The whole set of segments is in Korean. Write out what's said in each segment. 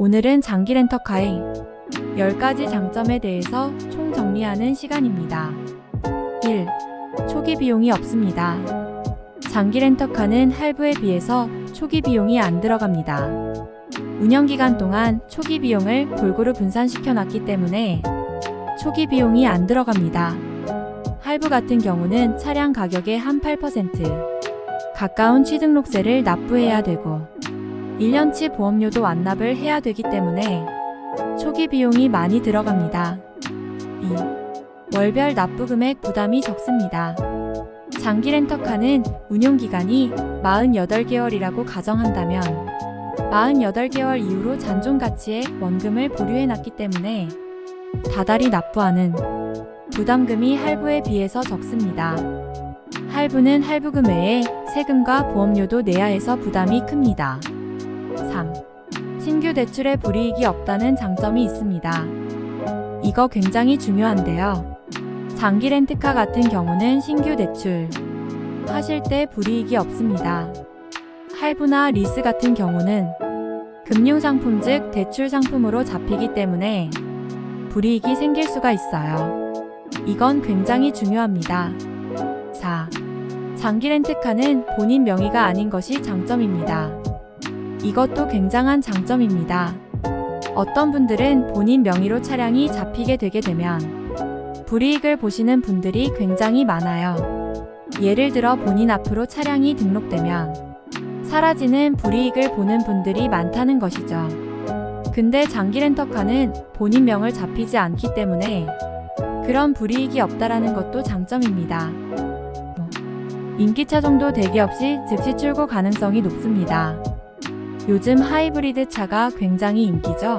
오늘은 장기 렌터카의 10가지 장점에 대해서 총 정리하는 시간입니다. 1. 초기 비용이 없습니다. 장기 렌터카는 할부에 비해서 초기 비용이 안 들어갑니다. 운영기간 동안 초기 비용을 골고루 분산시켜 놨기 때문에 초기 비용이 안 들어갑니다. 할부 같은 경우는 차량 가격의 한 8% 가까운 취등록세를 납부해야 되고 1년치 보험료도 완납을 해야 되기 때문에 초기 비용이 많이 들어갑니다. 2. 월별 납부 금액 부담이 적습니다. 장기 렌터카는 운용기간이 48개월이라고 가정한다면 48개월 이후로 잔존가치의 원금을 보류해놨기 때문에 다달이 납부하는 부담금이 할부에 비해서 적습니다. 할부는 할부금 외에 세금과 보험료도 내야 해서 부담이 큽니다. 3. 신규 대출에 불이익이 없다는 장점이 있습니다. 이거 굉장히 중요한데요. 장기 렌트카 같은 경우는 신규 대출 하실 때 불이익이 없습니다. 할부나 리스 같은 경우는 금융상품 즉 대출 상품으로 잡히기 때문에 불이익이 생길 수가 있어요. 이건 굉장히 중요합니다. 4. 장기 렌트카는 본인 명의가 아닌 것이 장점입니다. 이것도 굉장한 장점입니다. 어떤 분들은 본인 명의로 차량이 잡히게 되게 되면 불이익을 보시는 분들이 굉장히 많아요. 예를 들어 본인 앞으로 차량이 등록되면 사라지는 불이익을 보는 분들이 많다는 것이죠. 근데 장기 렌터카는 본인 명을 잡히지 않기 때문에 그런 불이익이 없다라는 것도 장점입니다. 인기차 정도 대기 없이 즉시 출고 가능성이 높습니다. 요즘 하이브리드 차가 굉장히 인기죠.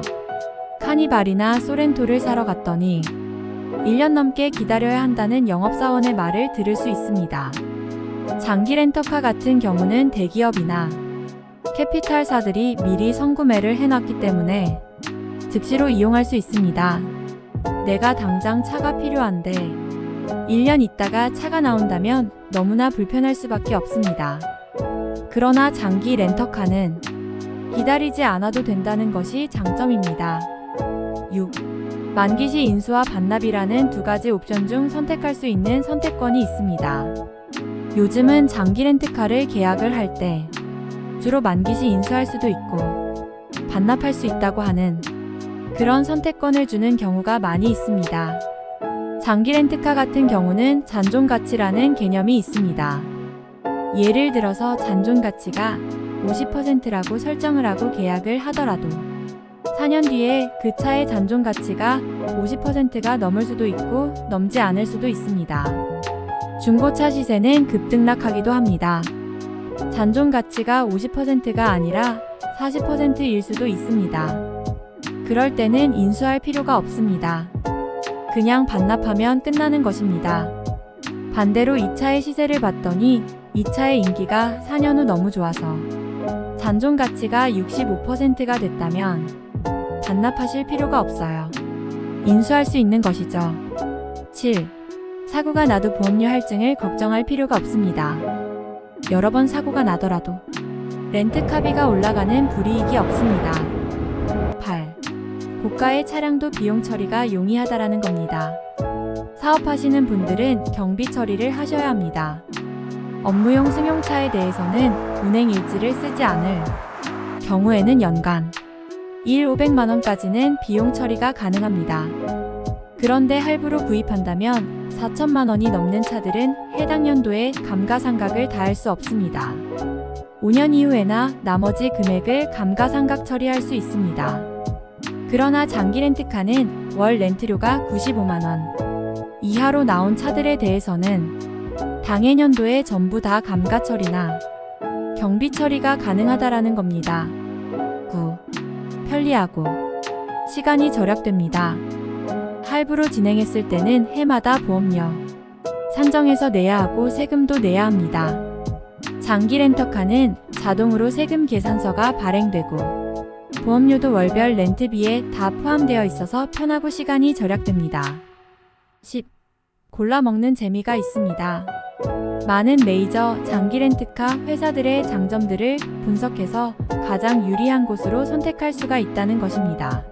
카니발이나 소렌토를 사러 갔더니 1년 넘게 기다려야 한다는 영업사원의 말을 들을 수 있습니다. 장기 렌터카 같은 경우는 대기업이나 캐피탈사들이 미리 선구매를 해놨기 때문에 즉시로 이용할 수 있습니다. 내가 당장 차가 필요한데 1년 있다가 차가 나온다면 너무나 불편할 수밖에 없습니다. 그러나 장기 렌터카는 기다리지 않아도 된다는 것이 장점입니다. 6. 만기시 인수와 반납이라는 두 가지 옵션 중 선택할 수 있는 선택권이 있습니다. 요즘은 장기 렌트카를 계약을 할 때 주로 만기시 인수할 수도 있고 반납할 수 있다고 하는 그런 선택권을 주는 경우가 많이 있습니다. 장기 렌트카 같은 경우는 잔존가치라는 개념이 있습니다. 예를 들어서 잔존가치가 50%라고 설정을 하고 계약을 하더라도 4년 뒤에 그 차의 잔존가치가 50%가 넘을 수도 있고 넘지 않을 수도 있습니다. 중고차 시세는 급등락하기도 합니다. 잔존가치가 50%가 아니라 40%일 수도 있습니다. 그럴 때는 인수할 필요가 없습니다. 그냥 반납하면 끝나는 것입니다. 반대로 이 차의 시세를 봤더니 이 차의 인기가 4년 후 너무 좋아서 잔존가치가 65%가 됐다면 반납하실 필요가 없어요. 인수할 수 있는 것이죠. 7. 사고가 나도 보험료 할증을 걱정할 필요가 없습니다. 여러 번 사고가 나더라도 렌트카비가 올라가는 불이익이 없습니다. 8. 고가의 차량도 비용 처리가 용이하다라는 겁니다. 사업하시는 분들은 경비 처리를 하셔야 합니다. 업무용 승용차에 대해서는 운행일지를 쓰지 않을 경우에는 연간 500만원까지는 비용 처리가 가능합니다. 그런데 할부로 구입한다면 4천만원이 넘는 차들은 해당 연도에 감가상각을 다할 수 없습니다. 5년 이후에나 나머지 금액을 감가상각 처리할 수 있습니다. 그러나 장기 렌트카는 월 렌트료가 95만원 이하로 나온 차들에 대해서는 당해년도에 전부 다 감가 처리나 경비 처리가 가능하다라는 겁니다. 9. 편리하고 시간이 절약됩니다. 할부로 진행했을 때는 해마다 보험료 산정해서 내야 하고 세금도 내야 합니다. 장기 렌터카는 자동으로 세금 계산서가 발행되고 보험료도 월별 렌트비에 다 포함되어 있어서 편하고 시간이 절약됩니다. 10. 골라 먹는 재미가 있습니다. 많은 메이저 장기 렌트카 회사들의 장점들을 분석해서 가장 유리한 곳으로 선택할 수가 있다는 것입니다.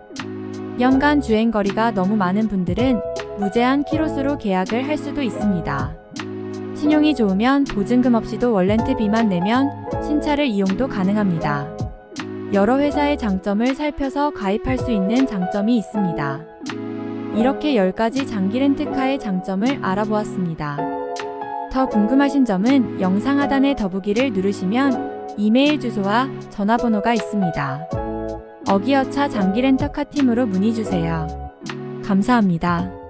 연간 주행 거리가 너무 많은 분들은 무제한 키로수로 계약을 할 수도 있습니다. 신용이 좋으면 보증금 없이도 월렌트비만 내면 신차를 이용도 가능합니다. 여러 회사의 장점을 살펴서 가입할 수 있는 장점이 있습니다. 이렇게 10가지 장기 렌트카의 장점을 알아보았습니다. 더 궁금하신 점은 영상 하단의 더보기를 누르시면 이메일 주소와 전화번호가 있습니다. 어기어차 장기 렌터카 팀으로 문의주세요. 감사합니다.